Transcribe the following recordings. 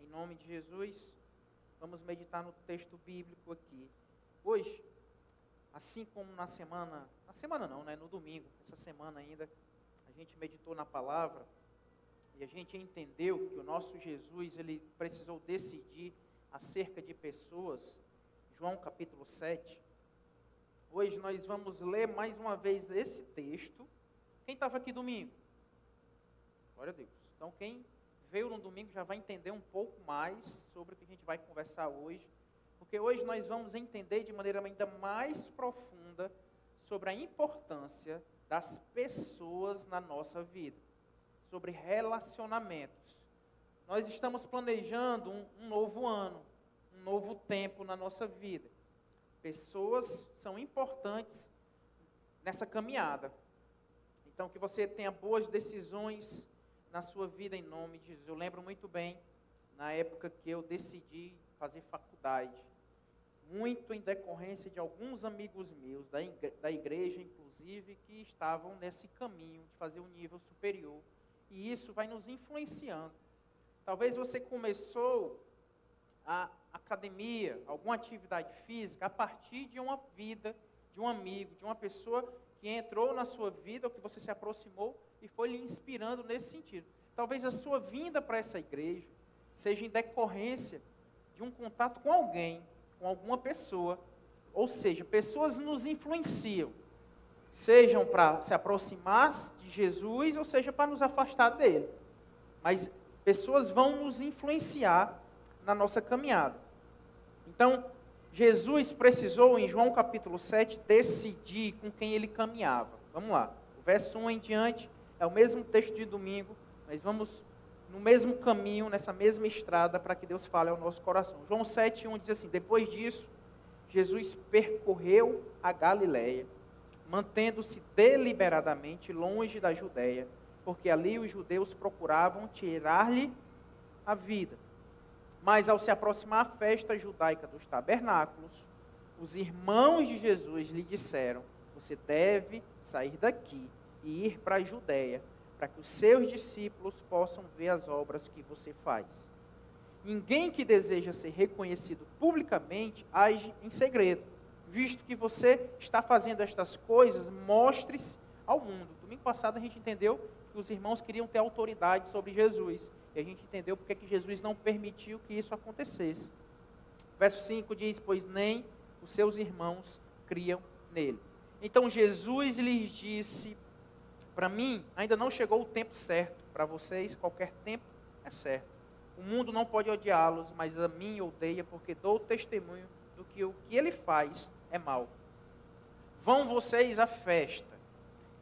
Em nome de Jesus, vamos meditar no texto bíblico aqui. Hoje, assim como na semana não, né? No domingo, essa semana ainda, a gente meditou na palavra e a gente entendeu que o nosso Jesus, ele precisou decidir acerca de pessoas, João capítulo 7. Hoje nós vamos ler mais uma vez esse texto. Quem estava aqui domingo? Glória a Deus. Então quem veio no domingo já vai entender um pouco mais sobre o que a gente vai conversar hoje, porque hoje nós vamos entender de maneira ainda mais profunda sobre a importância das pessoas na nossa vida, sobre relacionamentos. Nós estamos planejando um novo ano, um novo tempo na nossa vida. Pessoas são importantes nessa caminhada. Então, que você tenha boas decisões na sua vida em nome de Jesus. Eu lembro muito bem, na época que eu decidi fazer faculdade, muito em decorrência de alguns amigos meus, da igreja inclusive, que estavam nesse caminho de fazer um nível superior. E isso vai nos influenciando. Talvez você começou a academia, alguma atividade física, a partir de uma vida, de um amigo, de uma pessoa que entrou na sua vida, ou que você se aproximou e foi lhe inspirando nesse sentido. Talvez a sua vinda para essa igreja seja em decorrência de um contato com alguém, com alguma pessoa, ou seja, pessoas nos influenciam, sejam para se aproximar de Jesus, ou seja, para nos afastar dele. Mas pessoas vão nos influenciar na nossa caminhada. Então, Jesus precisou, em João capítulo 7, decidir com quem ele caminhava. Vamos lá, o verso 1 em diante é o mesmo texto de domingo, mas vamos no mesmo caminho, nessa mesma estrada, para que Deus fale ao nosso coração. João 7, 1 diz assim: depois disso, Jesus percorreu a Galileia, mantendo-se deliberadamente longe da Judeia, porque ali os judeus procuravam tirar-lhe a vida. Mas ao se aproximar a festa judaica dos tabernáculos, os irmãos de Jesus lhe disseram: você deve sair daqui e ir para a Judeia, para que os seus discípulos possam ver as obras que você faz. Ninguém que deseja ser reconhecido publicamente age em segredo. Visto que você está fazendo estas coisas, mostre-se ao mundo. Domingo passado a gente entendeu que os irmãos queriam ter autoridade sobre Jesus. E a gente entendeu porque que Jesus não permitiu que isso acontecesse. Verso 5 diz: pois nem os seus irmãos criam nele. Então Jesus lhes disse: para mim ainda não chegou o tempo certo, para vocês qualquer tempo é certo. O mundo não pode odiá-los, mas a mim odeia, porque dou testemunho do que o que ele faz é mal. Vão vocês à festa,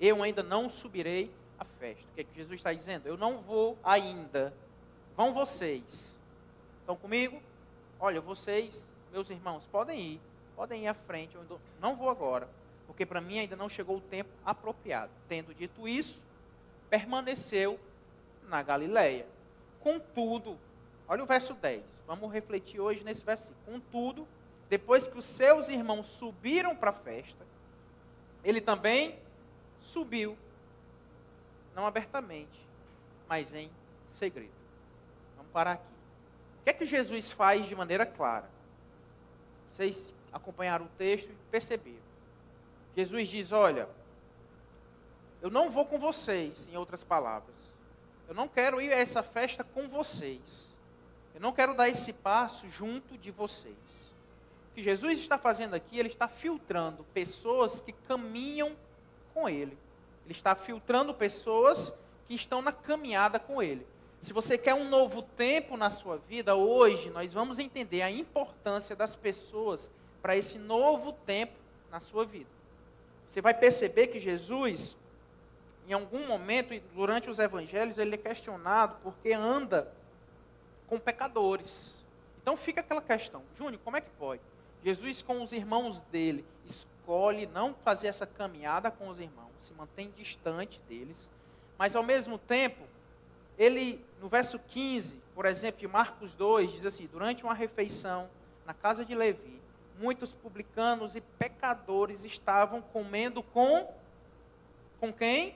eu ainda não subirei à festa. O que é que Jesus está dizendo? Eu não vou ainda. Vão vocês. Estão comigo? Olha, vocês, meus irmãos, podem ir à frente. Eu não vou agora, porque para mim ainda não chegou o tempo apropriado. Tendo dito isso, permaneceu na Galileia. Contudo, olha o verso 10. Vamos refletir hoje nesse versículo. Contudo, depois que os seus irmãos subiram para a festa, ele também subiu, não abertamente, mas em segredo. Vamos parar aqui. O que é que Jesus faz de maneira clara? Vocês acompanharam o texto e perceberam. Jesus diz: olha, eu não vou com vocês, em outras palavras. Eu não quero ir a essa festa com vocês. Eu não quero dar esse passo junto de vocês. O que Jesus está fazendo aqui, ele está filtrando pessoas que caminham com ele. Ele está filtrando pessoas que estão na caminhada com ele. Se você quer um novo tempo na sua vida, hoje nós vamos entender a importância das pessoas para esse novo tempo na sua vida. Você vai perceber que Jesus, em algum momento, durante os evangelhos, ele é questionado porque anda com pecadores. Então fica aquela questão: Júnior, como é que pode? Jesus, com os irmãos dele, escolhe não fazer essa caminhada com os irmãos, se mantém distante deles, mas ao mesmo tempo, ele, no verso 15, por exemplo, de Marcos 2, diz assim: durante uma refeição na casa de Levi, muitos publicanos e pecadores estavam comendo com quem?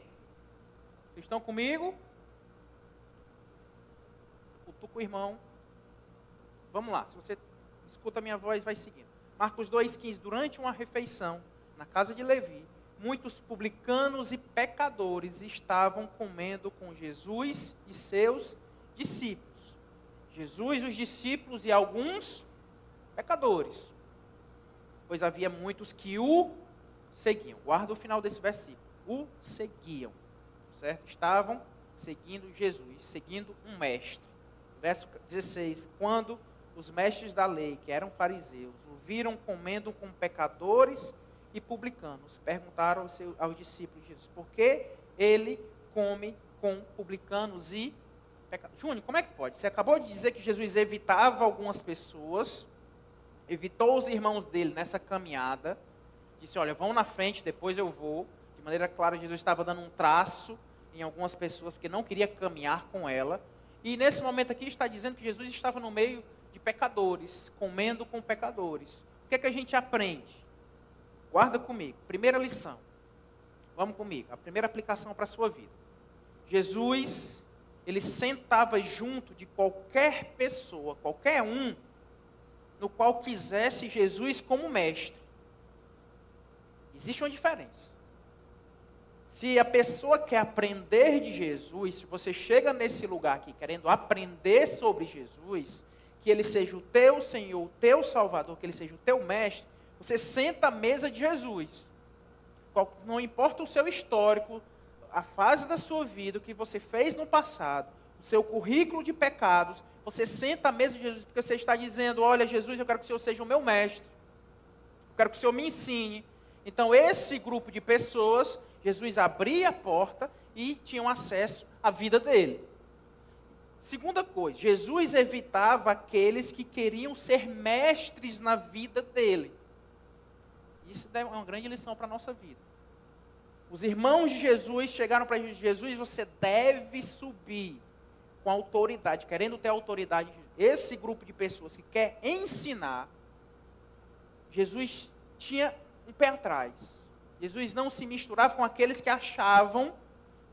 Vocês estão comigo? Cutuca o irmão Vamos lá, se você escuta a minha voz, vai seguindo. Marcos 2,15, durante uma refeição na casa de Levi, muitos publicanos e pecadores estavam comendo com Jesus e seus discípulos. Jesus, os discípulos e alguns pecadores, pois havia muitos que o seguiam. Guarda o final desse versículo. O seguiam, certo? Estavam seguindo Jesus, seguindo um mestre. Verso 16, quando os mestres da lei, que eram fariseus, o viram comendo com pecadores e publicanos, perguntaram aos discípulos de Jesus, por que ele come com publicanos e pecadores? Júnior, como é que pode? Você acabou de dizer que Jesus evitava algumas pessoas, evitou os irmãos dele nessa caminhada, disse, olha, vão na frente, depois eu vou. De maneira clara, Jesus estava dando um traço em algumas pessoas, porque não queria caminhar com ela. E nesse momento aqui está dizendo que Jesus estava no meio de pecadores, comendo com pecadores. O que é que a gente aprende? Guarda comigo. Primeira lição. Vamos comigo. A primeira aplicação para a sua vida. Jesus, ele sentava junto de qualquer pessoa, qualquer um, no qual quisesse Jesus como mestre. Existe uma diferença. Se a pessoa quer aprender de Jesus, se você chega nesse lugar aqui querendo aprender sobre Jesus, que ele seja o teu Senhor, o teu Salvador, que ele seja o teu mestre, você senta à mesa de Jesus. Não importa o seu histórico, a fase da sua vida, o que você fez no passado, o seu currículo de pecados, você senta à mesa de Jesus, porque você está dizendo, olha Jesus, eu quero que o Senhor seja o meu mestre, eu quero que o Senhor me ensine. Então esse grupo de pessoas, Jesus abria a porta e tinham acesso à vida dele. Segunda coisa, Jesus evitava aqueles que queriam ser mestres na vida dele. Isso é uma grande lição para a nossa vida. Os irmãos de Jesus chegaram para Jesus, você deve subir com autoridade, querendo ter autoridade. Esse grupo de pessoas que quer ensinar, Jesus tinha um pé atrás. Jesus não se misturava com aqueles que achavam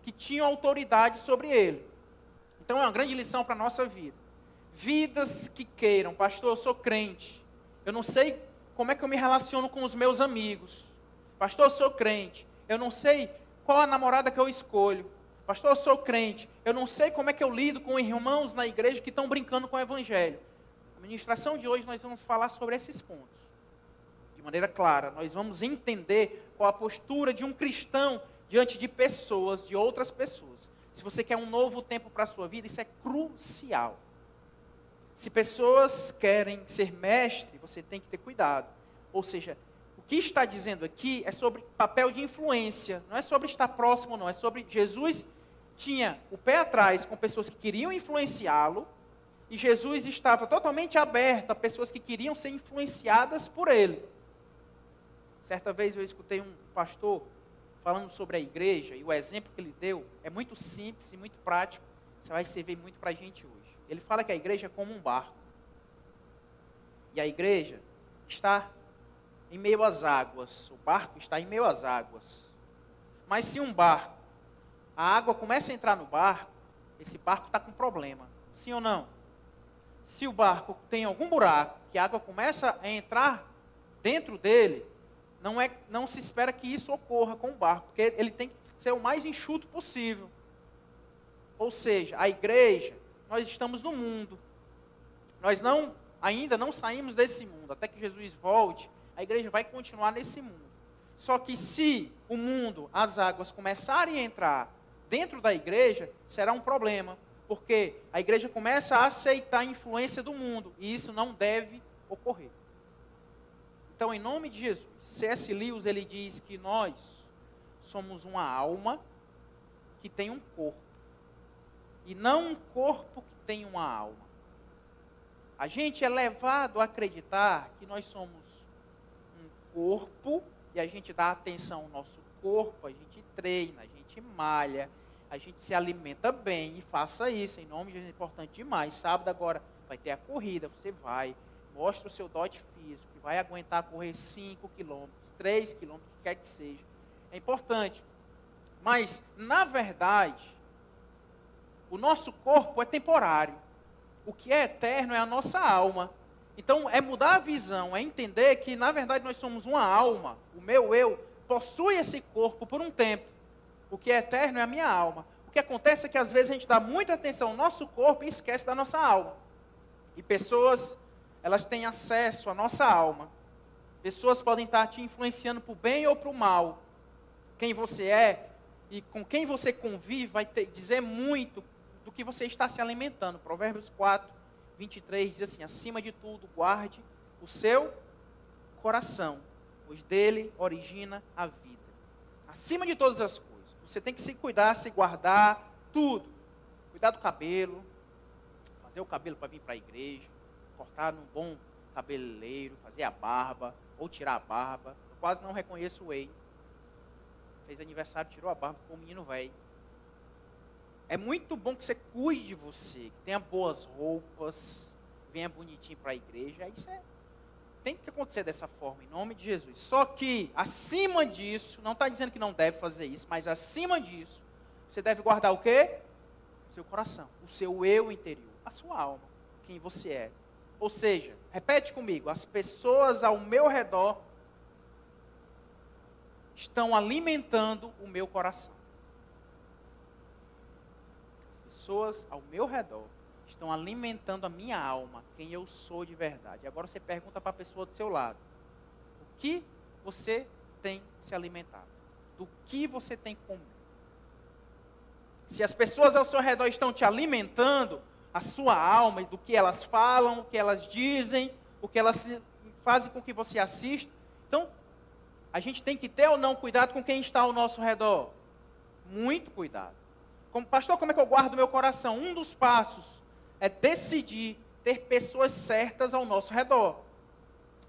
que tinham autoridade sobre ele. Então é uma grande lição para a nossa vida. Vidas que queiram, pastor, eu sou crente, eu não sei como é que eu me relaciono com os meus amigos. Pastor, eu sou crente, eu não sei qual a namorada que eu escolho. Pastor, eu sou crente, eu não sei como é que eu lido com irmãos na igreja que estão brincando com o evangelho. Na ministração de hoje nós vamos falar sobre esses pontos. De maneira clara, nós vamos entender qual a postura de um cristão diante de pessoas, de outras pessoas. Se você quer um novo tempo para a sua vida, isso é crucial. Se pessoas querem ser mestre, você tem que ter cuidado. Ou seja, o que está dizendo aqui é sobre papel de influência, não é sobre estar próximo, não, é sobre Jesus tinha o pé atrás com pessoas que queriam influenciá-lo, e Jesus estava totalmente aberto a pessoas que queriam ser influenciadas por ele. Certa vez eu escutei um pastor falando sobre a igreja, e o exemplo que ele deu é muito simples e muito prático, isso vai servir muito para a gente hoje. Ele fala que a igreja é como um barco, e a igreja está em meio às águas, o barco está em meio às águas. Mas se um barco, a água começa a entrar no barco, esse barco está com problema, sim ou não? Se o barco tem algum buraco, que a água começa a entrar dentro dele, não se espera que isso ocorra com o barco, porque ele tem que ser o mais enxuto possível. Ou seja, a igreja, nós estamos no mundo, nós ainda não saímos desse mundo, até que Jesus volte, a igreja vai continuar nesse mundo. Só que se o mundo, as águas começarem a entrar dentro da igreja, será um problema, porque a igreja começa a aceitar a influência do mundo, e isso não deve ocorrer. Então, em nome de Jesus, C.S. Lewis, ele diz que nós somos uma alma que tem um corpo, e não um corpo que tem uma alma. A gente é levado a acreditar que nós somos um corpo, e a gente dá atenção ao nosso corpo, a gente treina, a gente malha, a gente se alimenta bem, e faça isso, em nome de Jesus, é importante demais. Sábado agora vai ter a corrida, você vai, mostra o seu dote físico, que vai aguentar correr 5 quilômetros, 3 quilômetros, o que quer que seja. É importante. Mas, na verdade, o nosso corpo é temporário. o que é eterno é a nossa alma. Então, é mudar a visão, é entender que, na verdade, nós somos uma alma. O meu eu possui esse corpo por um tempo. O que é eterno é a minha alma. O que acontece é que, às vezes, a gente dá muita atenção ao nosso corpo e esquece da nossa alma. E pessoas, elas têm acesso à nossa alma. Pessoas podem estar te influenciando para o bem ou para o mal. Quem você é e com quem você convive vai dizer muito do que você está se alimentando. Provérbios 4, 23 diz assim: acima de tudo, guarde o seu coração, pois dele origina a vida. Acima de todas as coisas. Você tem que se cuidar, se guardar, tudo. Cuidar do cabelo, fazer o cabelo para vir para a igreja, cortar num bom cabeleireiro, fazer a barba, ou tirar a barba. Eu quase não reconheço o Ei. Fez aniversário, tirou a barba, ficou um menino velho. É muito bom que você cuide de você, que tenha boas roupas, venha bonitinho para a igreja. Isso tem que acontecer dessa forma, em nome de Jesus. Só que, acima disso, não está dizendo que não deve fazer isso, mas acima disso, você deve guardar o quê? O seu coração, o seu eu interior, a sua alma, quem você é. Ou seja, repete comigo, as pessoas ao meu redor estão alimentando o meu coração. As pessoas ao meu redor estão alimentando a minha alma, quem eu sou de verdade. Agora você pergunta para a pessoa do seu lado: o que você tem se alimentado? Do que você tem comido? Se as pessoas ao seu redor estão te alimentando, a sua alma, e do que elas falam, o que elas dizem, o que elas fazem com que você assista, então, a gente tem que ter ou não cuidado com quem está ao nosso redor. Muito cuidado. Como pastor, como é que eu guardo o meu coração? Um dos passos é decidir ter pessoas certas ao nosso redor.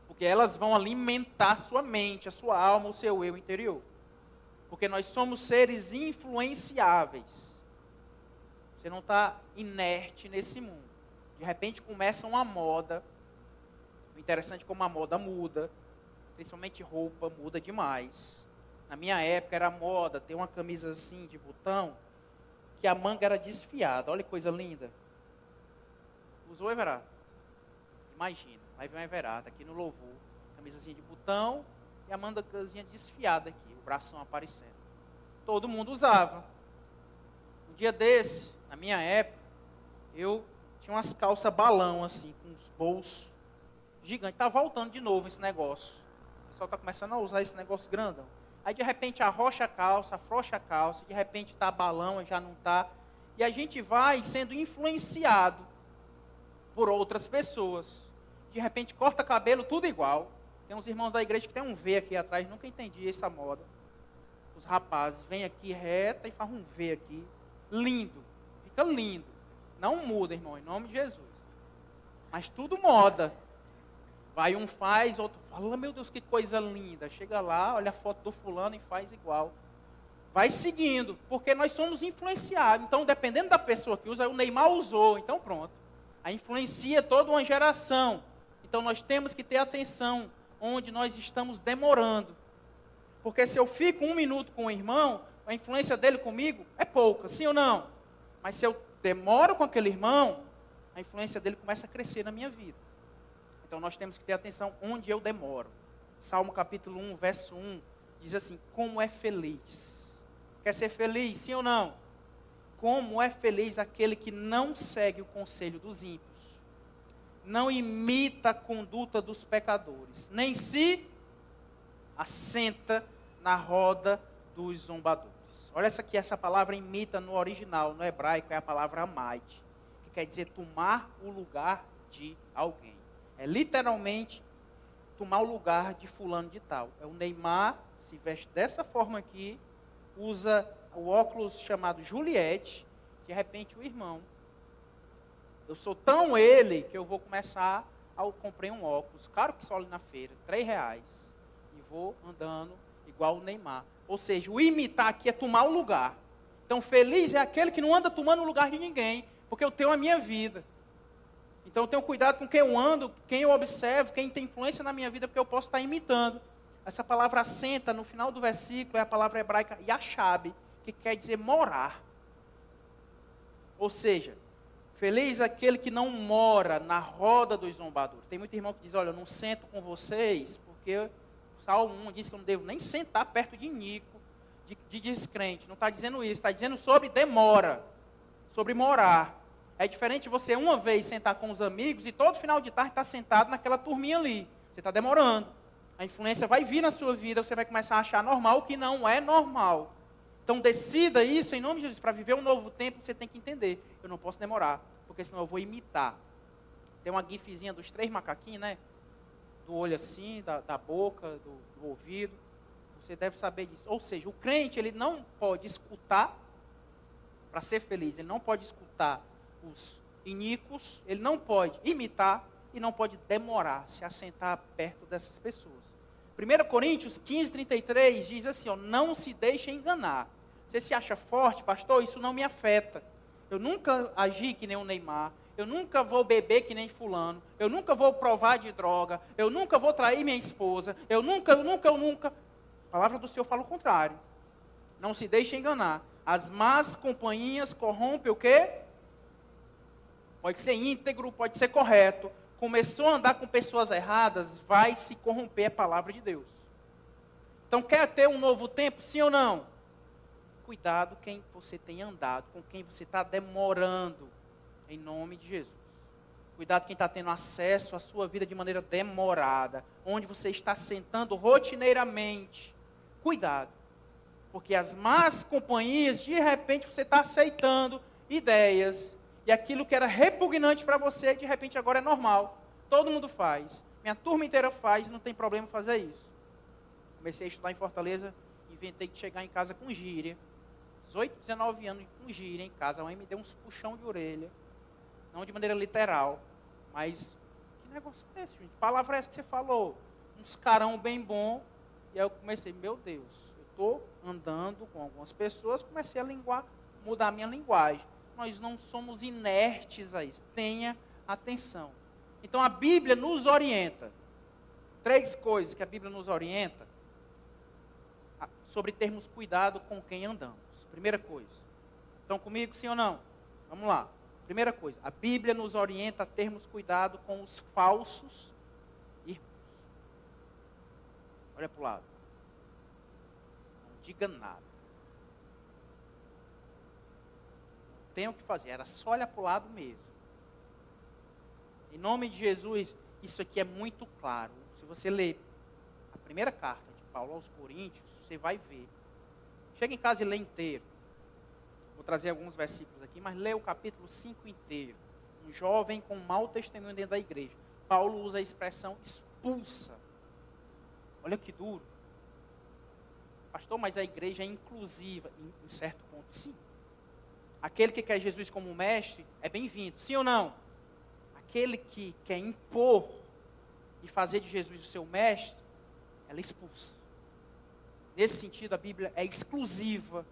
Porque elas vão alimentar a sua mente, a sua alma, o seu eu interior. Porque nós somos seres influenciáveis. Você não está inerte nesse mundo. De repente começa uma moda. O interessante é como a moda muda. Principalmente roupa, muda demais. Na minha época era moda ter uma camisa assim de botão, que a manga era desfiada. Olha que coisa linda. Usou, Everardo? Imagina, aí vem o Everardo aqui no louvor, camisazinha de botão e a mangazinha desfiada aqui, o bração aparecendo. Todo mundo usava. Um dia desse, na minha época, eu tinha umas calças balão assim, com os bolsos gigantes. Está voltando de novo esse negócio. O pessoal está começando a usar esse negócio grandão. Aí de repente arrocha a calça, afrouxa a calça, de repente está balão, já não está. E a gente vai sendo influenciado por outras pessoas. De repente corta cabelo, tudo igual. Tem uns irmãos da igreja que tem um V aqui atrás, nunca entendi essa moda. Os rapazes vêm aqui reta e fazem um V aqui. Lindo, fica lindo. Não muda, irmão, em nome de Jesus. Mas tudo moda. Vai um faz, outro fala, meu Deus, que coisa linda. Chega lá, olha a foto do fulano e faz igual. Vai seguindo, porque nós somos influenciados. Então, dependendo da pessoa que usa, o Neymar usou, então pronto. Aí influencia toda uma geração. Então, nós temos que ter atenção onde nós estamos demorando. Porque se eu fico 1 minuto com o irmão, a influência dele comigo é pouca, sim ou não? Mas se eu demoro com aquele irmão, a influência dele começa a crescer na minha vida. Então nós temos que ter atenção onde eu demoro. Salmo capítulo 1, verso 1, diz assim: como é feliz. Quer ser feliz, sim ou não? Como é feliz aquele que não segue o conselho dos ímpios, não imita a conduta dos pecadores, nem se assenta na roda dos zombadores. Olha essa aqui, essa palavra imita no original, no hebraico, é a palavra amite, que quer dizer tomar o lugar de alguém. É literalmente tomar o lugar de fulano de tal. É o Neymar, se veste dessa forma aqui, usa o óculos chamado Juliette, de repente o irmão. Eu sou tão ele que eu vou começar, eu comprei um óculos, caro que só ali na feira, R$3, e vou andando igual o Neymar. Ou seja, o imitar aqui é tomar o lugar. Então feliz é aquele que não anda tomando o lugar de ninguém, porque eu tenho a minha vida. Então eu tenho cuidado com quem eu ando, quem eu observo, quem tem influência na minha vida, porque eu posso estar imitando. Essa palavra assenta, no final do versículo, é a palavra hebraica yashab, que quer dizer morar. Ou seja, Feliz aquele que não mora na roda dos zombadores. Tem muito irmão que diz, olha, eu não sento com vocês, porque o Salmo 1 diz que eu não devo nem sentar perto de Nico, de descrente. Não está dizendo isso, está dizendo sobre demora, sobre morar. É diferente você uma vez sentar com os amigos e todo final de tarde estar sentado naquela turminha ali. Você está demorando. A influência vai vir na sua vida, você vai começar a achar normal o que não é normal. Então decida isso em nome de Jesus. Para viver um novo tempo, você tem que entender. Eu não posso demorar, porque senão eu vou imitar. Tem uma gifzinha dos 3 macaquinhos, né? Do olho assim, da boca, do ouvido. Você deve saber disso. Ou seja, o crente, ele não pode escutar para ser feliz. Ele não pode escutar os iníquos, ele não pode imitar e não pode demorar, se assentar perto dessas pessoas. 1 Coríntios 15, 33 diz assim, ó, não se deixe enganar. Você se acha forte, pastor? Isso não me afeta. Eu nunca agi que nem o Neymar. Eu nunca vou beber que nem fulano. Eu nunca vou provar de droga. Eu nunca vou trair minha esposa. Eu nunca. A palavra do Senhor fala o contrário. Não se deixe enganar. As más companhias corrompem o quê? Pode ser íntegro, pode ser correto. Começou a andar com pessoas erradas, vai se corromper a palavra de Deus. Então, quer ter um novo tempo, sim ou não? Cuidado quem você tem andado, com quem você está demorando, em nome de Jesus. Cuidado quem está tendo acesso à sua vida de maneira demorada, onde você está sentando rotineiramente. Cuidado, porque as más companhias, de repente você está aceitando ideias, e aquilo que era repugnante para você, de repente agora é normal. Todo mundo faz. Minha turma inteira faz, não tem problema fazer isso. Comecei a estudar em Fortaleza, inventei de chegar em casa com gíria. 18, 19 anos com gíria em casa. A mãe me deu uns puxão de orelha. Não de maneira literal. Mas, que negócio é esse, gente? Que palavra é essa que você falou? Uns carão bem bom. E aí eu comecei, meu Deus, eu estou andando com algumas pessoas, comecei a mudar a minha linguagem. Nós não somos inertes a isso. Tenha atenção. Então a Bíblia nos orienta. 3 coisas que a Bíblia nos orienta sobre termos cuidado com quem andamos. Primeira coisa. Estão comigo, sim ou não? Vamos lá. Primeira coisa. A Bíblia nos orienta a termos cuidado com os falsos irmãos. Olha para o lado. Não diga nada. Tem o que fazer, era só olhar para o lado mesmo. Em nome de Jesus, isso aqui é muito claro. Se você ler a primeira carta de Paulo aos Coríntios, você vai ver. Chega em casa e lê inteiro. Vou trazer alguns versículos aqui, mas lê o capítulo 5 inteiro. Um jovem com mau testemunho dentro da igreja. Paulo usa a expressão expulsa. Olha que duro. Pastor, mas a igreja é inclusiva. Em certo ponto, sim. Aquele que quer Jesus como mestre é bem-vindo, sim ou não? Aquele que quer impor e fazer de Jesus o seu mestre, ela é expulsa. Nesse sentido, a Bíblia é exclusiva.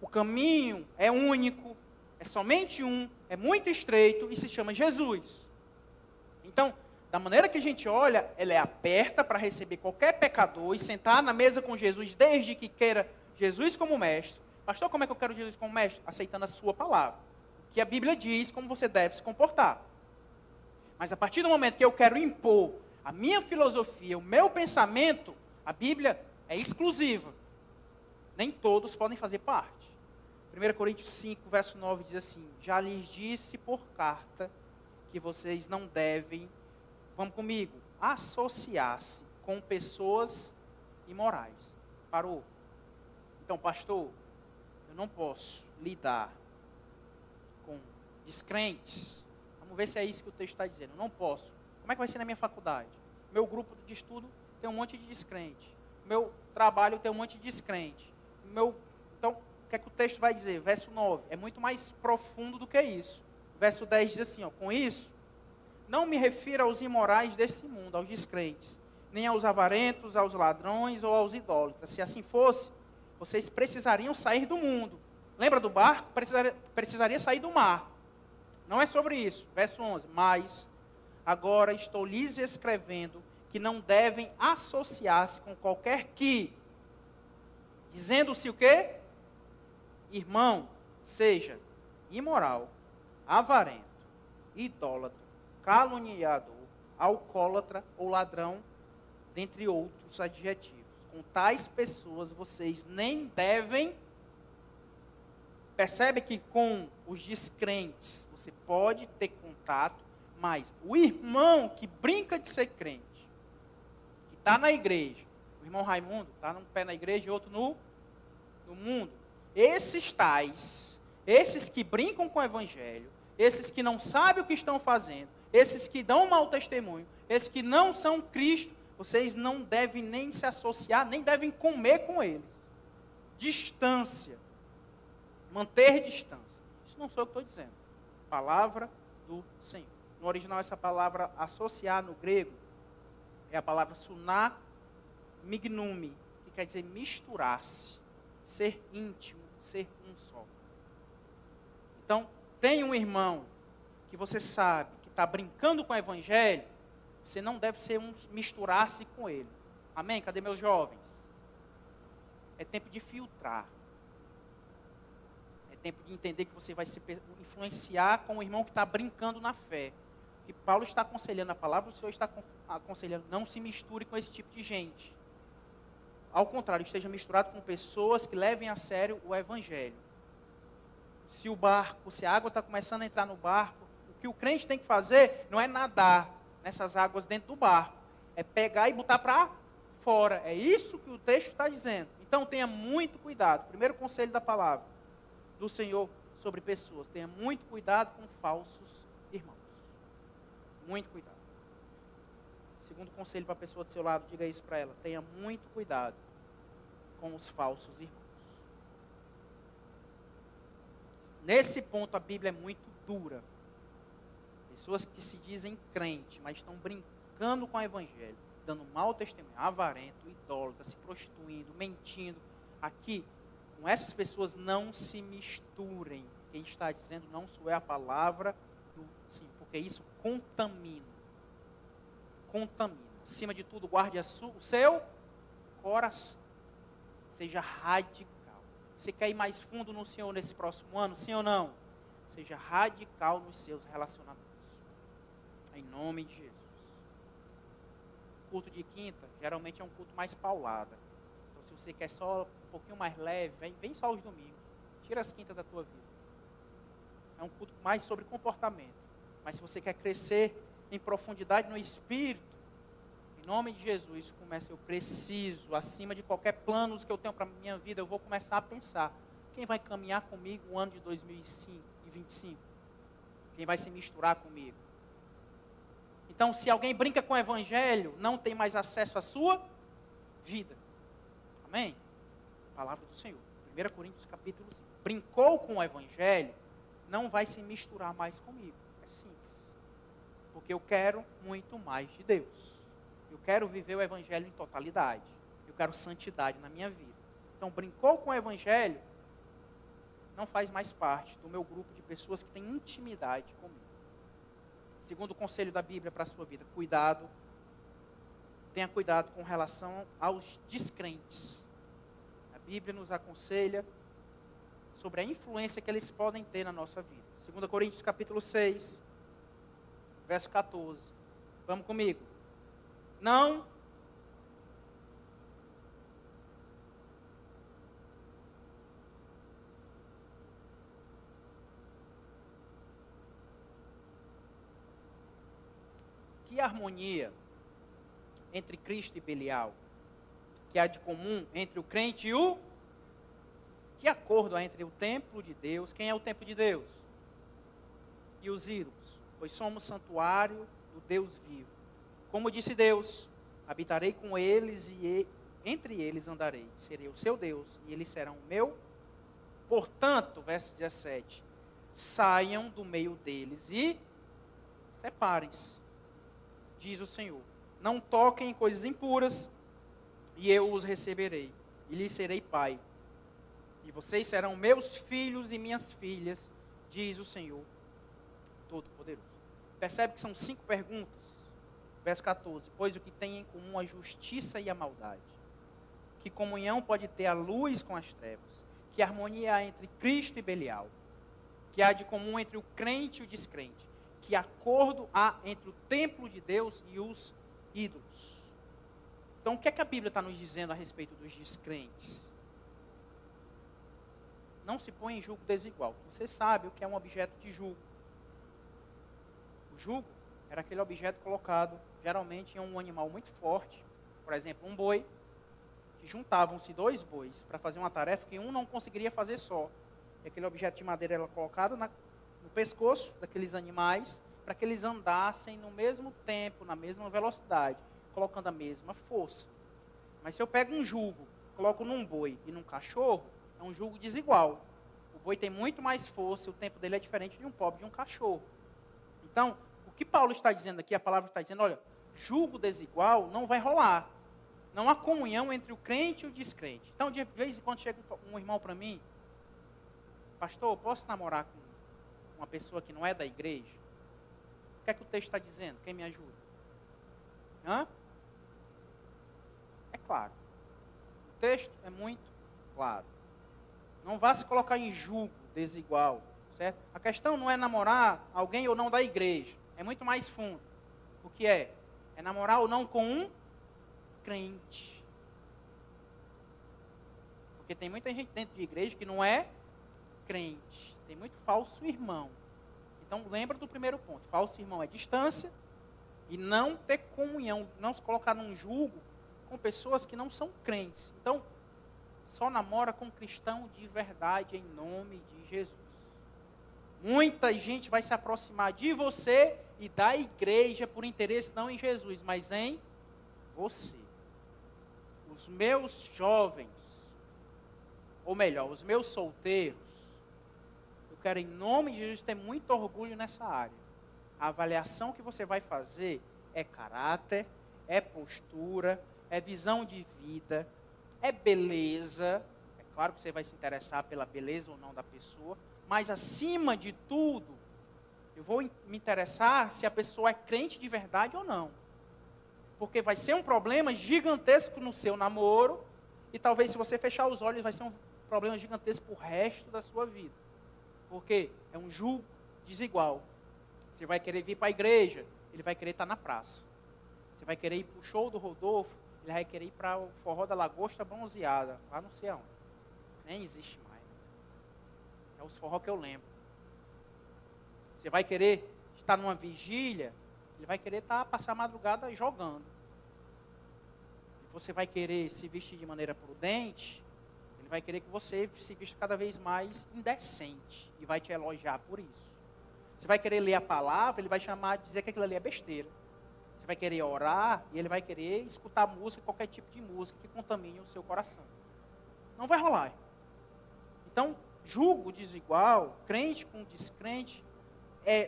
O caminho é único, é somente um, é muito estreito e se chama Jesus. Então, da maneira que a gente olha, ela é aberta para receber qualquer pecador e sentar na mesa com Jesus, desde que queira Jesus como mestre. Pastor, como é que eu quero Jesus como mestre? Aceitando a sua palavra. O que a Bíblia diz, como você deve se comportar. Mas a partir do momento que eu quero impor a minha filosofia, o meu pensamento, a Bíblia é exclusiva. Nem todos podem fazer parte. 1 Coríntios 5, verso 9 diz assim, já lhes disse por carta que vocês não devem, vamos comigo, associar-se com pessoas imorais. Parou? Então, pastor, eu não posso lidar com descrentes. Vamos ver se é isso que o texto está dizendo. Eu não posso. Como é que vai ser na minha faculdade? Meu grupo de estudo tem um monte de descrente. Meu trabalho tem um monte de descrente. Então, o que é que o texto vai dizer? Verso 9. É muito mais profundo do que isso. Verso 10 diz assim, ó, com isso, não me refiro aos imorais desse mundo, aos descrentes, nem aos avarentos, aos ladrões ou aos idólatras. Se assim fosse, vocês precisariam sair do mundo. Lembra do barco? Precisaria sair do mar. Não é sobre isso. Verso 11. Mas, agora estou lhes escrevendo que não devem associar-se com qualquer que, dizendo-se o quê? Irmão, seja imoral, avarento, idólatra, caluniador, alcoólatra ou ladrão, dentre outros adjetivos. Com tais pessoas vocês nem devem. Percebe que com os descrentes você pode ter contato, mas o irmão que brinca de ser crente, que está na igreja, o irmão Raimundo está num pé na igreja e outro no mundo. Esses tais, esses que brincam com o evangelho, esses que não sabem o que estão fazendo, esses que dão mau testemunho, esses que não são Cristo, vocês não devem nem se associar, nem devem comer com eles. Distância. Manter distância. Isso não sou eu que estou dizendo. Palavra do Senhor. No original, essa palavra associar no grego é a palavra sunamignumi, que quer dizer misturar-se, ser íntimo, ser um só. Então, tem um irmão que você sabe que está brincando com o evangelho, você não deve misturar-se com ele. Amém? Cadê meus jovens? É tempo de filtrar. É tempo de entender que você vai se influenciar com o irmão que está brincando na fé. Que Paulo está aconselhando, a palavra do Senhor está aconselhando, não se misture com esse tipo de gente. Ao contrário, esteja misturado com pessoas que levem a sério o evangelho. Se a água está começando a entrar no barco, o que o crente tem que fazer não é nadar nessas águas dentro do barco, é pegar e botar para fora. É isso que o texto está dizendo. Então tenha muito cuidado. Primeiro conselho da palavra do Senhor sobre pessoas: tenha muito cuidado com falsos irmãos. Muito cuidado. Segundo conselho para a pessoa do seu lado, diga isso para ela: tenha muito cuidado com os falsos irmãos. Nesse ponto a Bíblia é muito dura. Pessoas que se dizem crente, mas estão brincando com o evangelho, dando mau testemunho, avarento, idólatra, se prostituindo, mentindo. Aqui, com essas pessoas não se misturem. Quem está dizendo não sou é a palavra do Senhor, porque isso contamina. Contamina. Acima de tudo, guarde o seu coração. Seja radical. Você quer ir mais fundo no Senhor nesse próximo ano? Sim ou não? Seja radical nos seus relacionamentos. Em nome de Jesus. Culto de quinta, geralmente é um culto mais paulada. Então, se você quer só um pouquinho mais leve, vem só os domingos. Tira as quintas da tua vida. É um culto mais sobre comportamento. Mas se você quer crescer em profundidade no Espírito, em nome de Jesus, eu preciso, acima de qualquer planos que eu tenho para a minha vida, eu vou começar a pensar: quem vai caminhar comigo o ano de 2025? Quem vai se misturar comigo? Então, se alguém brinca com o evangelho, não tem mais acesso à sua vida. Amém? Palavra do Senhor. 1 Coríntios capítulo 5. Brincou com o evangelho, não vai se misturar mais comigo. É simples. Porque eu quero muito mais de Deus. Eu quero viver o evangelho em totalidade. Eu quero santidade na minha vida. Então, brincou com o evangelho, não faz mais parte do meu grupo de pessoas que têm intimidade comigo. Segundo conselho da Bíblia para a sua vida: cuidado. Tenha cuidado com relação aos descrentes. A Bíblia nos aconselha sobre a influência que eles podem ter na nossa vida. 2 Coríntios capítulo 6, verso 14. Vamos comigo. Não que harmonia entre Cristo e Belial, que há de comum entre o crente e o... Que acordo há entre o templo de Deus? Quem é o templo de Deus? E os ídolos? Pois somos santuário do Deus vivo. Como disse Deus: habitarei com eles e entre eles andarei. Serei o seu Deus e eles serão o meu. Portanto, verso 17: saiam do meio deles e separem-se, diz o Senhor. Não toquem em coisas impuras, e eu os receberei, e lhes serei pai. E vocês serão meus filhos e minhas filhas, diz o Senhor Todo-Poderoso. Percebe que são 5 perguntas? Verso 14: pois o que tem em comum a justiça e a maldade? Que comunhão pode ter a luz com as trevas? Que harmonia há entre Cristo e Belial? Que há de comum entre o crente e o descrente? que acordo há entre o templo de Deus e os ídolos. Então, o que é que a Bíblia está nos dizendo a respeito dos descrentes? Não se põe em julgo desigual. Você sabe o que é um objeto de julgo. O julgo era aquele objeto colocado, geralmente, em um animal muito forte, por exemplo, um boi, que juntavam-se 2 bois para fazer uma tarefa que um não conseguiria fazer só. E aquele objeto de madeira era colocado no pescoço daqueles animais, para que eles andassem no mesmo tempo, na mesma velocidade, colocando a mesma força. Mas se eu pego um jugo, coloco num boi e num cachorro, é um jugo desigual. O boi tem muito mais força, o tempo dele é diferente de um pobre, de um cachorro. Então, o que Paulo está dizendo aqui, a palavra está dizendo, olha, jugo desigual não vai rolar. Não há comunhão entre o crente e o descrente. Então, de vez em quando chega um irmão para mim, pastor, posso namorar com uma pessoa que não é da igreja? O que é que o texto está dizendo? Quem me ajuda? Hã? É claro. O texto é muito claro. Não vá se colocar em julgo desigual, certo? A questão não é namorar alguém ou não da igreja. É muito mais fundo. O que é? É namorar ou não com um crente. Porque tem muita gente dentro de igreja que não é crente. Tem muito falso irmão. Então lembra do primeiro ponto. Falso irmão é distância e não ter comunhão, não se colocar num julgo com pessoas que não são crentes. Então, só namora com cristão de verdade em nome de Jesus. Muita gente vai se aproximar de você e da igreja por interesse não em Jesus, mas em você. Os meus jovens, ou melhor, os meus solteiros, eu quero em nome de Jesus ter muito orgulho nessa área. A avaliação que você vai fazer é caráter, é postura, é visão de vida, é beleza. É claro que você vai se interessar pela beleza ou não da pessoa, mas acima de tudo, eu vou me interessar se a pessoa é crente de verdade ou não. Porque vai ser um problema gigantesco no seu namoro, e talvez se você fechar os olhos vai ser um problema gigantesco para o resto da sua vida. Porque é um julgo desigual. Você vai querer vir para a igreja, ele vai querer estar na praça. Você vai querer ir para o show do Rodolfo, ele vai querer ir para o forró da Lagosta Bronzeada, lá não sei aonde. Nem existe mais. É os forró que eu lembro. Você vai querer estar numa vigília, ele vai querer passar a madrugada jogando. E você vai querer se vestir de maneira prudente, ele vai querer que você se vista cada vez mais indecente e vai te elogiar por isso. Você vai querer ler a palavra, ele vai dizer que aquilo ali é besteira. Você vai querer orar e ele vai querer escutar música, qualquer tipo de música que contamine o seu coração. Não vai rolar. Então, julgo desigual, crente com descrente,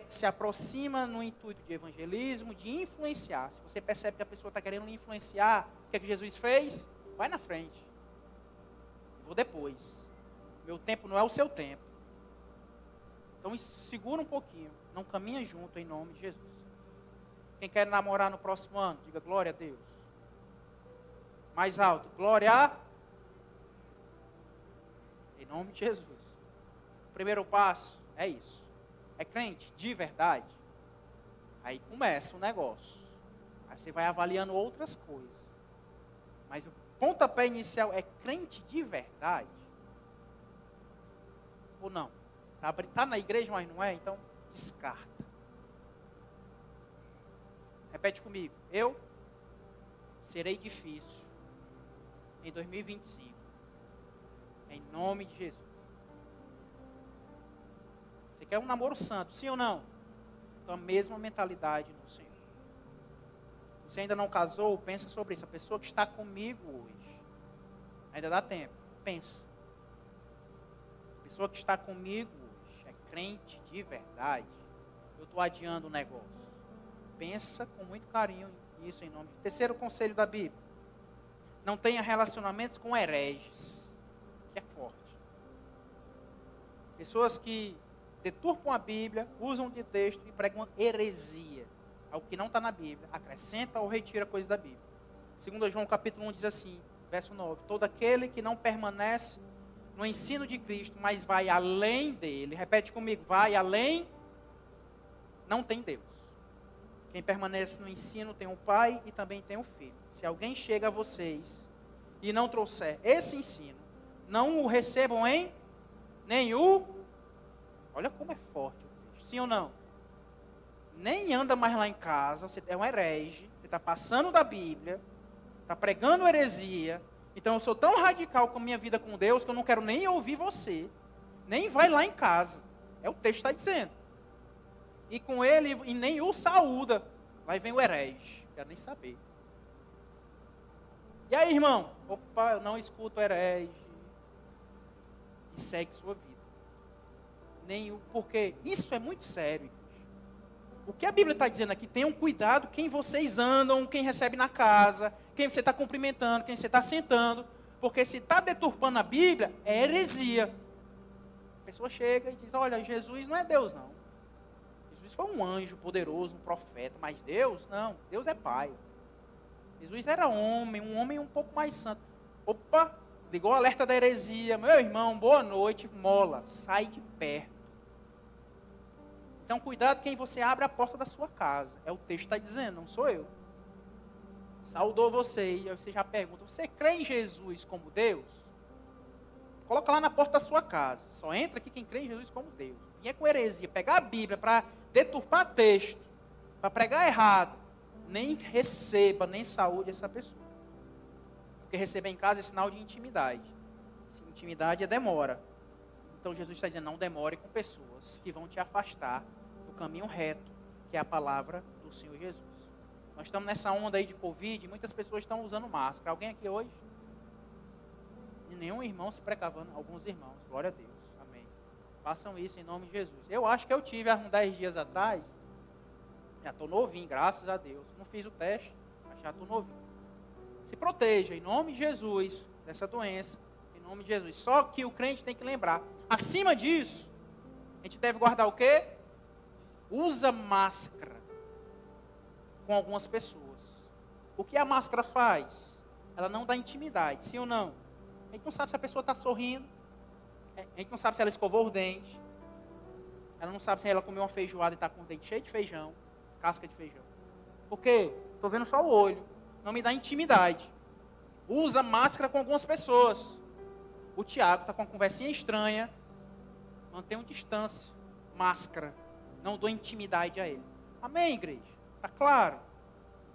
se aproxima no intuito de evangelismo, de influenciar. Se você percebe que a pessoa está querendo lhe influenciar, o que é que Jesus fez? Vai na frente. Eu vou depois. Meu tempo não é o seu tempo. Então segura um pouquinho. Não caminha junto em nome de Jesus. Quem quer namorar no próximo ano, diga glória a Deus. Mais alto, glória a... Em nome de Jesus. O primeiro passo é isso. É crente de verdade? Aí começa o negócio. Aí você vai avaliando outras coisas. Mas o pontapé inicial é crente de verdade? Ou não? Está na igreja, mas não é? Então, descarta. Repete comigo. Eu serei difícil em 2025. Em nome de Jesus. Você quer um namoro santo, sim ou não? Então, a mesma mentalidade no Senhor. Você ainda não casou? Pensa sobre isso. A pessoa que está comigo hoje, ainda dá tempo. Pensa. A pessoa que está comigo hoje é crente de verdade. Eu estou adiando o negócio. Pensa com muito carinho nisso em nome de... Terceiro conselho da Bíblia. Não tenha relacionamentos com hereges. Que é forte. Pessoas que deturpam a Bíblia, usam de texto e pregam uma heresia. Algo que não está na Bíblia. Acrescenta ou retira coisas da Bíblia. 2 João capítulo 1 diz assim, verso 9. Todo aquele que não permanece no ensino de Cristo, mas vai além dele. Repete comigo, vai além não tem Deus. Quem permanece no ensino tem o Pai e também tem o Filho. Se alguém chega a vocês e não trouxer esse ensino, não o recebam em nenhum. Olha como é forte o texto. Sim ou não? Nem anda mais lá em casa, você é um herege, você está passando da Bíblia, está pregando heresia. Então eu sou tão radical com a minha vida com Deus que eu não quero nem ouvir você, nem vai lá em casa. É o texto que está dizendo. E com ele, e nem o saúda. Lá vem o herege, quero nem saber. E aí, irmão? Opa, eu não escuto herege. E segue sua vida. Porque isso é muito sério. O que a Bíblia está dizendo aqui, tenham cuidado quem vocês andam, quem recebe na casa, quem você está cumprimentando, quem você está sentando, porque se está deturpando a Bíblia, é heresia. A pessoa chega e diz, olha, Jesus não é Deus não. Jesus foi um anjo poderoso, um profeta, mas Deus não, Deus é Pai. Jesus era homem, um homem um pouco mais santo. Opa, ligou o alerta da heresia, meu irmão, boa noite, mola, sai de perto. Então, cuidado quem você abre a porta da sua casa. É o texto que está dizendo, não sou eu. Saudou você, e aí você já pergunta, você crê em Jesus como Deus? Coloca lá na porta da sua casa. Só entra aqui quem crê em Jesus como Deus. E é com heresia, pegar a Bíblia para deturpar texto, para pregar errado, nem receba, nem saúde essa pessoa. Porque receber em casa é sinal de intimidade. Intimidade é demora. Então Jesus está dizendo, não demore com pessoas que vão te afastar do caminho reto, que é a palavra do Senhor Jesus. Nós estamos nessa onda aí de Covid, e muitas pessoas estão usando máscara. Alguém aqui hoje? E nenhum irmão se precavando, alguns irmãos, glória a Deus, amém. Façam isso em nome de Jesus. Eu acho que eu tive há uns 10 dias atrás, já estou novinho, graças a Deus. Não fiz o teste, mas já estou novinho. Se proteja em nome de Jesus dessa doença. Em nome de Jesus. Só que o crente tem que lembrar. Acima disso, a gente deve guardar o quê? Usa máscara com algumas pessoas. O que a máscara faz? Ela não dá intimidade, sim ou não? A gente não sabe se a pessoa está sorrindo. A gente não sabe se ela escovou os dentes. Ela não sabe se ela comeu uma feijoada e está com o dente cheio de feijão. Casca de feijão. Por quê? Estou vendo só o olho. Não me dá intimidade. Usa máscara com algumas pessoas. O Tiago está com uma conversinha estranha. Mantenham distância. Máscara. Não dou intimidade a ele. Amém, igreja? Está claro?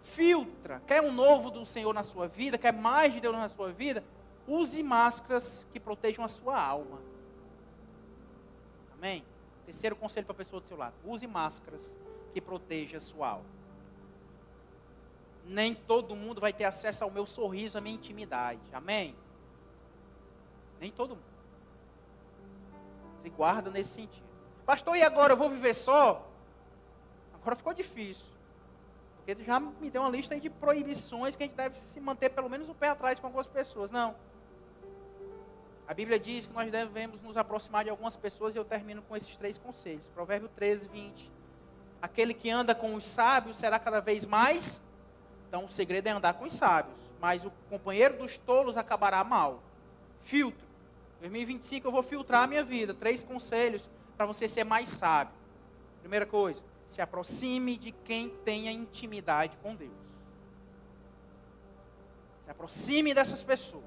Filtra. Quer um novo do Senhor na sua vida? Quer mais de Deus na sua vida? Use máscaras que protejam a sua alma. Amém? Terceiro conselho para a pessoa do seu lado. Use máscaras que protejam a sua alma. Nem todo mundo vai ter acesso ao meu sorriso, à minha intimidade. Amém? Nem todo mundo. Se guarda nesse sentido. Pastor, e agora eu vou viver só? Agora ficou difícil. Porque ele já me deu uma lista aí de proibições que a gente deve se manter pelo menos o pé atrás com algumas pessoas. Não. A Bíblia diz que nós devemos nos aproximar de algumas pessoas e eu termino com esses 3 conselhos. Provérbio 13, 20. Aquele que anda com os sábios será cada vez mais. Então o segredo é andar com os sábios. Mas o companheiro dos tolos acabará mal. Filtro. 2025 eu vou filtrar a minha vida. 3 conselhos para você ser mais sábio. Primeira coisa, se aproxime de quem tenha intimidade com Deus. Se aproxime dessas pessoas.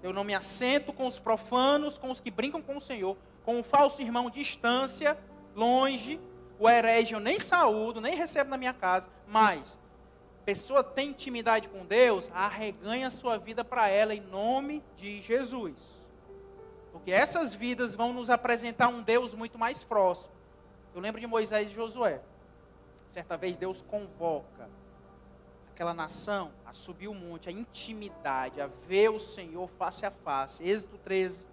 Eu não me assento com os profanos, com os que brincam com o Senhor, com o falso irmão distância, longe, o herege eu nem saúdo, nem recebo na minha casa, mas pessoa tem intimidade com Deus, arreganha a sua vida para ela em nome de Jesus. Porque essas vidas vão nos apresentar um Deus muito mais próximo. Eu lembro de Moisés e Josué. Certa vez Deus convoca aquela nação a subir o monte, a intimidade, a ver o Senhor face a face. Êxodo 13,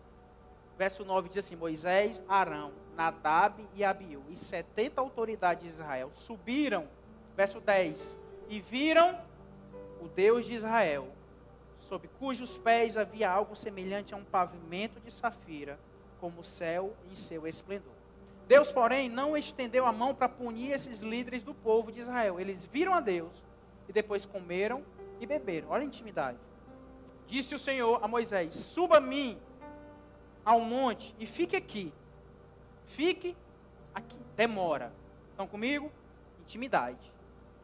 verso 9 diz assim, Moisés, Arão, Nadab e Abiú, e 70 autoridades de Israel subiram, verso 10, e viram o Deus de Israel, sob cujos pés havia algo semelhante a um pavimento de safira, como o céu em seu esplendor. Deus, porém, não estendeu a mão para punir esses líderes do povo de Israel. Eles viram a Deus e depois comeram e beberam. Olha a intimidade. Disse o Senhor a Moisés, suba a mim ao monte e fique aqui. Fique aqui. Demora. Estão comigo? Intimidade.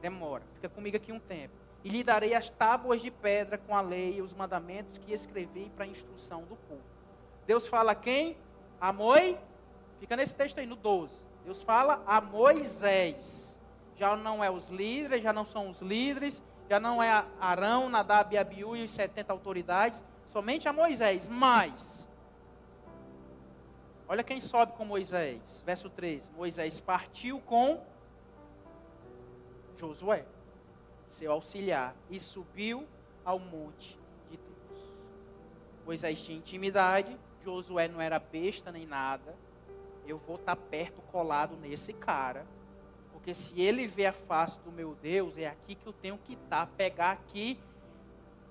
Demora. Fica comigo aqui um tempo. E lhe darei as tábuas de pedra com a lei e os mandamentos que escrevi para a instrução do povo. Deus fala a quem? A Fica nesse texto aí, no 12. Deus fala a Moisés. Já não é os líderes, já não são os líderes, já não é Arão, Nadab e Abiú e os 70 autoridades, somente a Moisés. Mas, olha quem sobe com Moisés. Verso 13. Moisés partiu com Josué, seu auxiliar, e subiu ao monte de Deus. Moisés tinha intimidade, Josué não era besta nem nada. Eu vou estar perto, colado nesse cara, porque se ele vê a face do meu Deus, é aqui que eu tenho que estar, pegar aqui,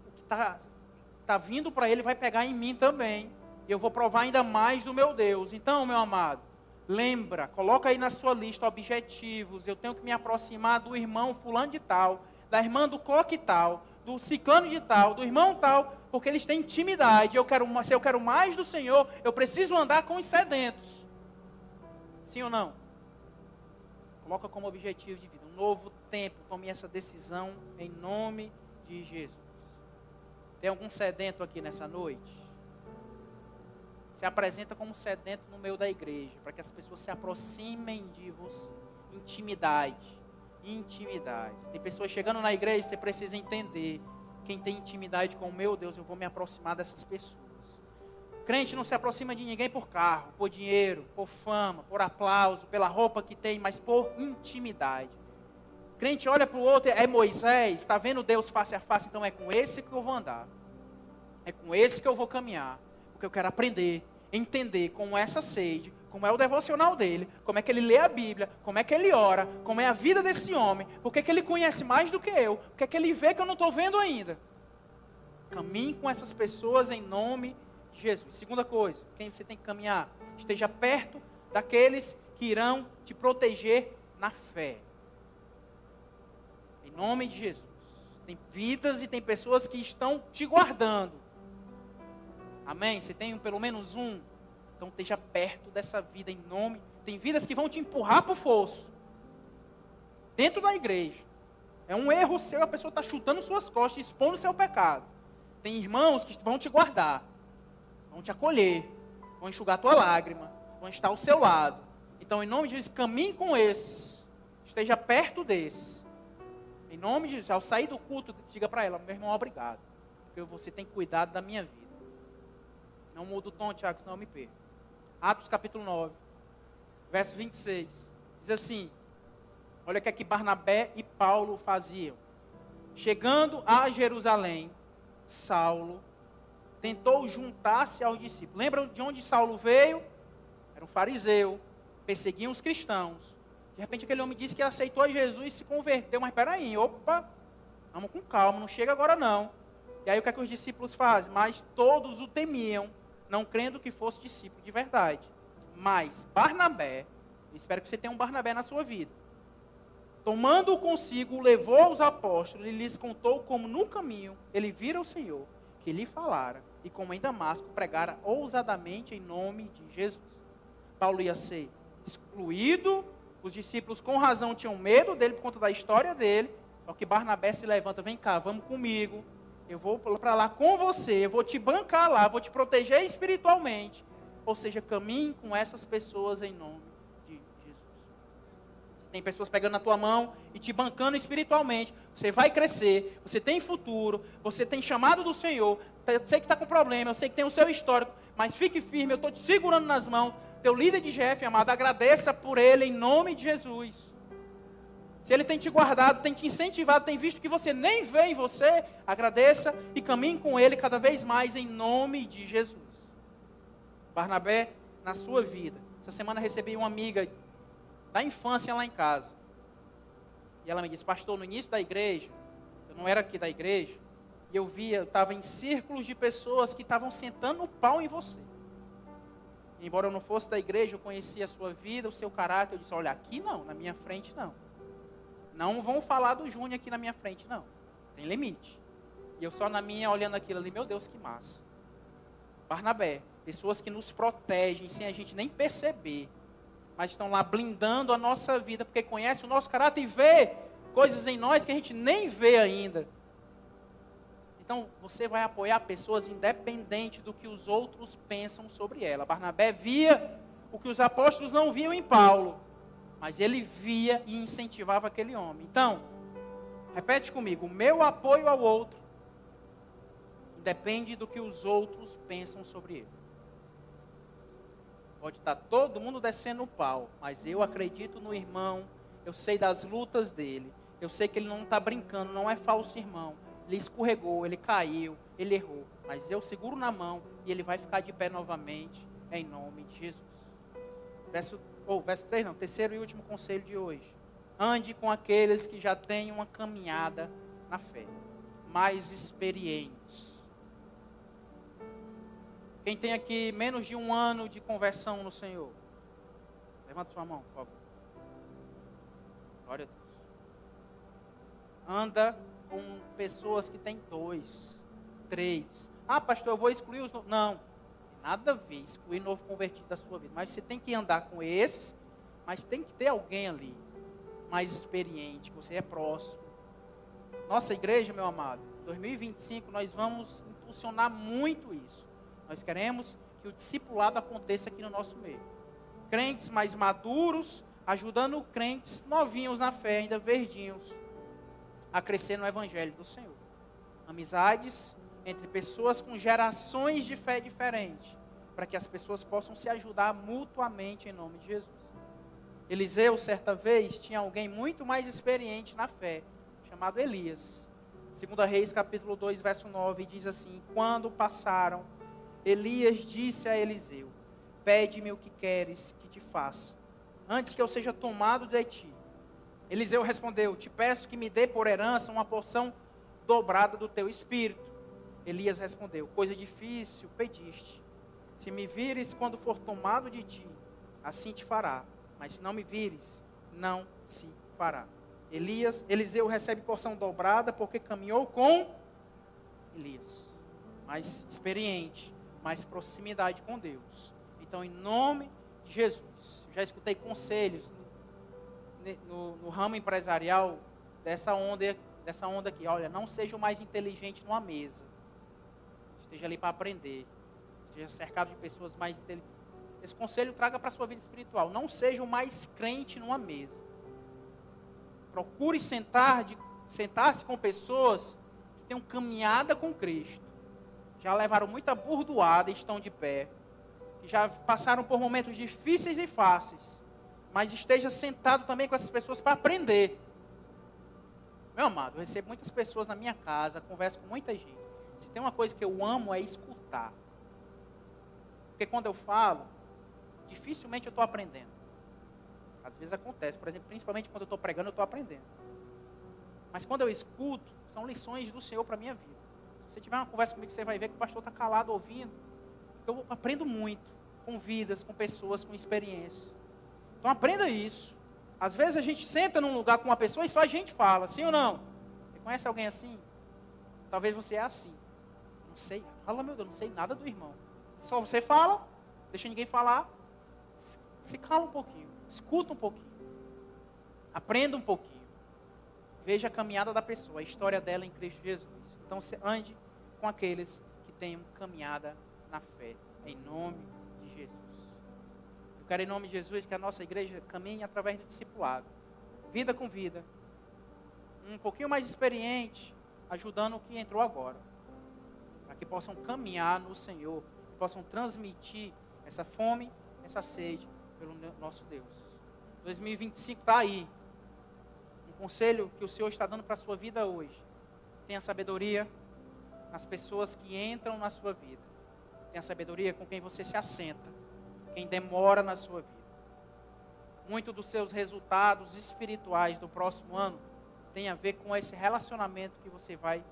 o que está vindo para ele vai pegar em mim também, e eu vou provar ainda mais do meu Deus. Então, meu amado, lembra, coloca aí na sua lista objetivos. Eu tenho que me aproximar do irmão fulano de tal, da irmã do coque tal, do ciclano de tal, do irmão tal, porque eles têm intimidade. Se eu quero mais do Senhor, eu preciso andar com os sedentos. Sim ou não? Coloca como objetivo de vida um novo tempo. Tome essa decisão em nome de Jesus. Tem algum sedento aqui nessa noite? Se apresenta como sedento no meio da igreja, para que as pessoas se aproximem de você. Intimidade. Intimidade. Tem pessoas chegando na igreja, você precisa entender. Quem tem intimidade com o meu Deus, eu vou me aproximar dessas pessoas. Crente não se aproxima de ninguém por carro, por dinheiro, por fama, por aplauso, pela roupa que tem, mas por intimidade. Crente olha para o outro, é Moisés, está vendo Deus face a face, então é com esse que eu vou andar. É com esse que eu vou caminhar. Porque eu quero aprender, entender como é essa sede, como é o devocional dele, como é que ele lê a Bíblia, como é que ele ora, como é a vida desse homem, porque que ele conhece mais do que eu, porque que ele vê que eu não estou vendo ainda. Caminhe com essas pessoas em nome de Jesus. Segunda coisa, quem você tem que caminhar? Esteja perto daqueles que irão te proteger na fé. Em nome de Jesus. Tem vidas e tem pessoas que estão te guardando. Amém? Você tem pelo menos um. Então esteja perto dessa vida em nome. Tem vidas que vão te empurrar para o fosso. Dentro da igreja. É um erro seu, a pessoa está chutando suas costas, expondo o seu pecado. Tem irmãos que vão te guardar. Vão te acolher. Vão enxugar a tua lágrima. Vão estar ao seu lado. Então, em nome de Jesus, caminhe com esses. Esteja perto desses. Em nome de Jesus, ao sair do culto, diga para ela, meu irmão, obrigado. Porque você tem cuidado da minha vida. Não muda o tom, Tiago, senão eu me perco. Atos capítulo 9, verso 26. Diz assim, olha o que é que Barnabé e Paulo faziam. Chegando a Jerusalém, Saulo tentou juntar-se aos discípulos. Lembram de onde Saulo veio? Era um fariseu, perseguia os cristãos. De repente aquele homem disse que aceitou a Jesus e se converteu. Mas peraí, opa, vamos com calma, não chega agora não. E aí o que é que os discípulos fazem? Mas todos o temiam, não crendo que fosse discípulo de verdade. Mas Barnabé, eu espero que você tenha um Barnabé na sua vida. Tomando-o consigo, o levou aos apóstolos e lhes contou como no caminho ele vira o Senhor, que lhe falara, e como em Damasco pregara ousadamente em nome de Jesus. Paulo ia ser excluído, os discípulos com razão tinham medo dele por conta da história dele, só que Barnabé se levanta, vem cá, vamos comigo, eu vou para lá com você, eu vou te bancar lá, vou te proteger espiritualmente. Ou seja, caminhe com essas pessoas em nome de Jesus. Tem pessoas pegando na tua mão e te bancando espiritualmente. Você vai crescer, você tem futuro, você tem chamado do Senhor. Eu sei que está com problema, eu sei que tem o seu histórico, mas fique firme, eu estou te segurando nas mãos. Teu líder de GF, amado, agradeça por ele em nome de Jesus. Se ele tem te guardado, tem te incentivado, tem visto que você nem vê em você, agradeça e caminhe com ele cada vez mais em nome de Jesus. Barnabé, na sua vida. Essa semana recebi uma amiga da infância lá em casa. E ela me disse, pastor, no início da igreja, eu não era aqui da igreja, e eu estava em círculos de pessoas que estavam sentando o pau em você. E, embora eu não fosse da igreja, eu conhecia a sua vida, o seu caráter, eu disse, olha, aqui não, na minha frente não. Não vão falar do Júnior aqui na minha frente, não. Tem limite. E eu só na minha, olhando aquilo ali, meu Deus, que massa. Barnabé, pessoas que nos protegem sem a gente nem perceber. mas estão lá blindando a nossa vida, porque conhece o nosso caráter e vê coisas em nós que a gente nem vê ainda. Então, você vai apoiar pessoas independente do que os outros pensam sobre ela. Barnabé via o que os apóstolos não viam em Paulo, mas ele via e incentivava aquele homem. Então, repete comigo, o meu apoio ao outro depende do que os outros pensam sobre ele. Pode estar todo mundo descendo o pau, mas eu acredito no irmão, eu sei das lutas dele, eu sei que ele não está brincando, não é falso irmão. Ele escorregou, ele caiu, ele errou, mas eu seguro na mão e ele vai ficar de pé novamente, em nome de Jesus. Verso 3 não, terceiro e último conselho de hoje. Ande com aqueles que já têm uma caminhada na fé, mais experientes. Quem tem aqui menos de 1 ano de conversão no Senhor? Levanta sua mão, por favor. Glória a Deus. Anda com pessoas que têm 2, 3. Ah, pastor, eu vou excluir os novos. Não, tem nada a ver excluir novo convertido da sua vida. Mas você tem que andar com esses, mas tem que ter alguém ali, mais experiente, que você é próximo. Nossa igreja, meu amado, 2025 nós vamos impulsionar muito isso. Nós queremos que o discipulado aconteça aqui no nosso meio. Crentes mais maduros, ajudando crentes novinhos na fé, ainda verdinhos, a crescer no Evangelho do Senhor. Amizades entre pessoas com gerações de fé diferentes, para que as pessoas possam se ajudar mutuamente em nome de Jesus. Eliseu, certa vez, tinha alguém muito mais experiente na fé, chamado Elias. 2 Reis, capítulo 2, verso 9, diz assim: quando passaram, Elias disse a Eliseu: pede-me o que queres que te faça, antes que eu seja tomado de ti. Eliseu respondeu: te peço que me dê por herança uma porção dobrada do teu espírito. Elias respondeu: coisa difícil pediste. Se me vires quando for tomado de ti, assim te fará. Mas se não me vires, não se fará. Eliseu recebe porção dobrada porque caminhou com Elias, mais experiente, mais proximidade com Deus. Então, em nome de Jesus, eu já escutei conselhos no ramo empresarial dessa onda aqui. Olha, não seja o mais inteligente numa mesa. Esteja ali para aprender. Esteja cercado de pessoas mais inteligentes. Esse conselho traga para a sua vida espiritual. Não seja o mais crente numa mesa. Procure sentar-se com pessoas que tenham caminhada com Cristo. Já levaram muita burdoada e estão de pé. Que já passaram por momentos difíceis e fáceis. Mas esteja sentado também com essas pessoas para aprender. Meu amado, eu recebo muitas pessoas na minha casa, converso com muita gente. Se tem uma coisa que eu amo é escutar. Porque quando eu falo, dificilmente eu estou aprendendo. Às vezes acontece, por exemplo, principalmente quando eu estou pregando, eu estou aprendendo. Mas quando eu escuto, são lições do Senhor para a minha vida. Se você tiver uma conversa comigo, você vai ver que o pastor está calado ouvindo. Eu aprendo muito com vidas, com pessoas, com experiências. Então aprenda isso. Às vezes a gente senta num lugar com uma pessoa e só a gente fala, sim ou não? Você conhece alguém assim? Talvez você é assim. Não sei, fala meu Deus, não sei nada do irmão. Só você fala, deixa ninguém falar. Se cala um pouquinho, escuta um pouquinho. Aprenda um pouquinho. Veja a caminhada da pessoa, a história dela em Cristo Jesus. Então ande com aqueles que tenham caminhada na fé, em nome de Jesus. Eu quero em nome de Jesus que a nossa igreja caminhe através do discipulado, vida com vida, um pouquinho mais experiente, ajudando o que entrou agora, para que possam caminhar no Senhor, possam transmitir essa fome, essa sede pelo nosso Deus. 2025 está aí. Um conselho que o Senhor está dando para a sua vida hoje: tenha sabedoria nas pessoas que entram na sua vida. Tenha sabedoria com quem você se assenta, quem demora na sua vida. Muito dos seus resultados espirituais do próximo ano tem a ver com esse relacionamento que você vai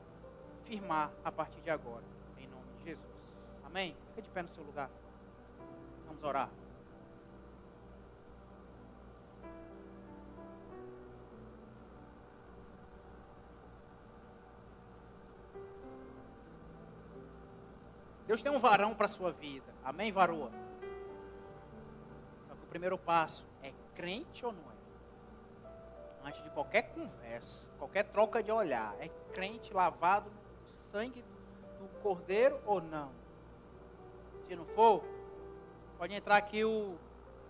firmar a partir de agora, em nome de Jesus. Amém? Fica de pé no seu lugar. Vamos orar. Deus tem um varão para a sua vida. Amém, varoa? Só que o primeiro passo é crente ou não é? Antes de qualquer conversa, qualquer troca de olhar, é crente lavado no sangue do Cordeiro ou não? Se não for, pode entrar aqui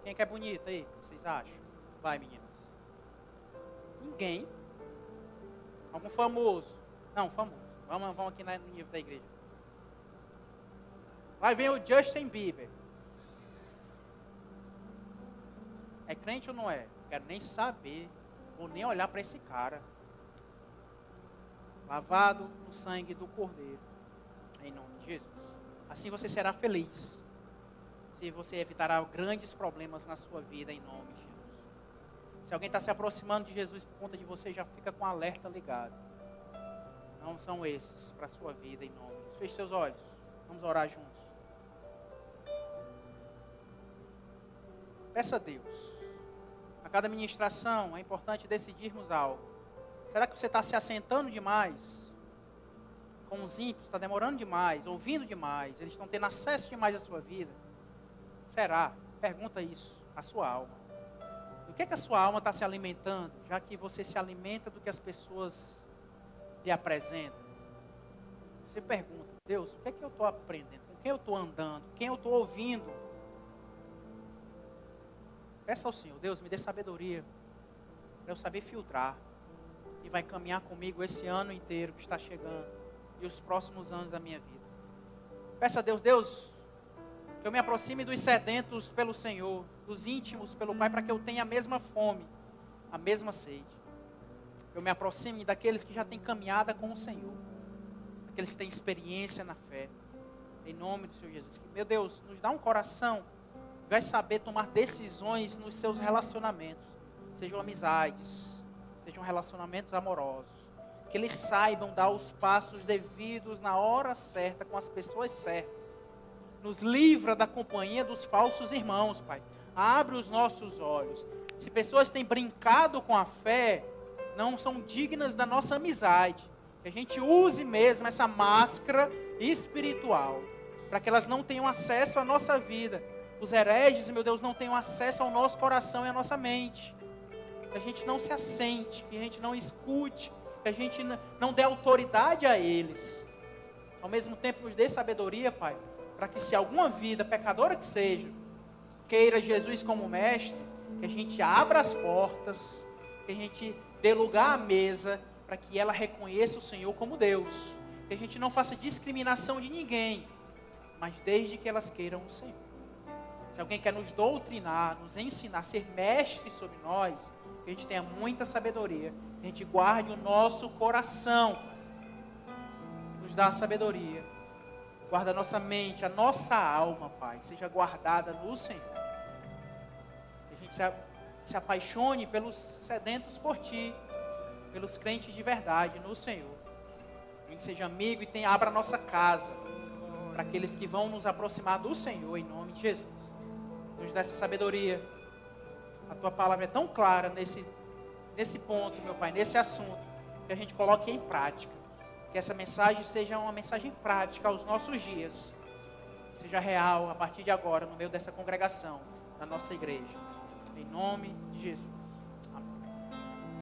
quem que é bonito aí, vocês acham? Vai, meninas. Ninguém. Algum famoso? Não, famoso. Vamos aqui no nível da igreja. Vai vir o Justin Bieber. É crente ou não é? Quero nem saber. Vou nem olhar para esse cara. Lavado no sangue do Cordeiro. Em nome de Jesus. Assim você será feliz. Se você evitará grandes problemas na sua vida em nome de Jesus. Se alguém está se aproximando de Jesus por conta de você, já fica com o alerta ligado. Não são esses para a sua vida em nome de Jesus. Feche seus olhos. Vamos orar juntos. Peça a Deus. A cada ministração é importante decidirmos algo. Será que você está se assentando demais? Com os ímpios, está demorando demais, ouvindo demais, eles estão tendo acesso demais à sua vida? Será? Pergunta isso, a sua alma. Do que a sua alma está se alimentando, já que você se alimenta do que as pessoas lhe apresentam? Você pergunta, Deus, o que é que eu estou aprendendo? Com quem eu estou andando? Quem eu estou ouvindo? Peça ao Senhor, Deus, me dê sabedoria, para eu saber filtrar, e vai caminhar comigo esse ano inteiro que está chegando, e os próximos anos da minha vida. Peça a Deus, que eu me aproxime dos sedentos pelo Senhor, dos íntimos pelo Pai, para que eu tenha a mesma fome, a mesma sede. Que eu me aproxime daqueles que já têm caminhada com o Senhor, aqueles que têm experiência na fé, em nome do Senhor Jesus. Meu Deus, nos dá um coração que vai saber tomar decisões nos seus relacionamentos, sejam amizades, sejam relacionamentos amorosos, que eles saibam dar os passos devidos na hora certa, com as pessoas certas. Nos livra da companhia dos falsos irmãos, Pai. Abre os nossos olhos. Se pessoas têm brincado com a fé, não são dignas da nossa amizade. Que a gente use mesmo essa máscara espiritual, para que elas não tenham acesso à nossa vida. Os hereges, meu Deus, não tenham acesso ao nosso coração e à nossa mente. Que a gente não se assente, que a gente não escute, que a gente não dê autoridade a eles. Ao mesmo tempo, nos dê sabedoria, Pai, para que se alguma vida, pecadora que seja, queira Jesus como mestre, que a gente abra as portas, que a gente dê lugar à mesa, para que ela reconheça o Senhor como Deus. Que a gente não faça discriminação de ninguém, mas desde que elas queiram o Senhor. Se alguém quer nos doutrinar, nos ensinar, ser mestre sobre nós, que a gente tenha muita sabedoria, que a gente guarde o nosso coração, nos dá a sabedoria, guarda a nossa mente, a nossa alma, Pai, seja guardada no Senhor. Que a gente se apaixone pelos sedentos por Ti, pelos crentes de verdade no Senhor. Que a gente seja amigo e abra a nossa casa para aqueles que vão nos aproximar do Senhor, em nome de Jesus. Nos dá essa sabedoria. A Tua palavra é tão clara nesse ponto, meu Pai, nesse assunto, que a gente coloque em prática. Que essa mensagem seja uma mensagem prática aos nossos dias. Seja real a partir de agora, no meio dessa congregação, na nossa igreja. Em nome de Jesus.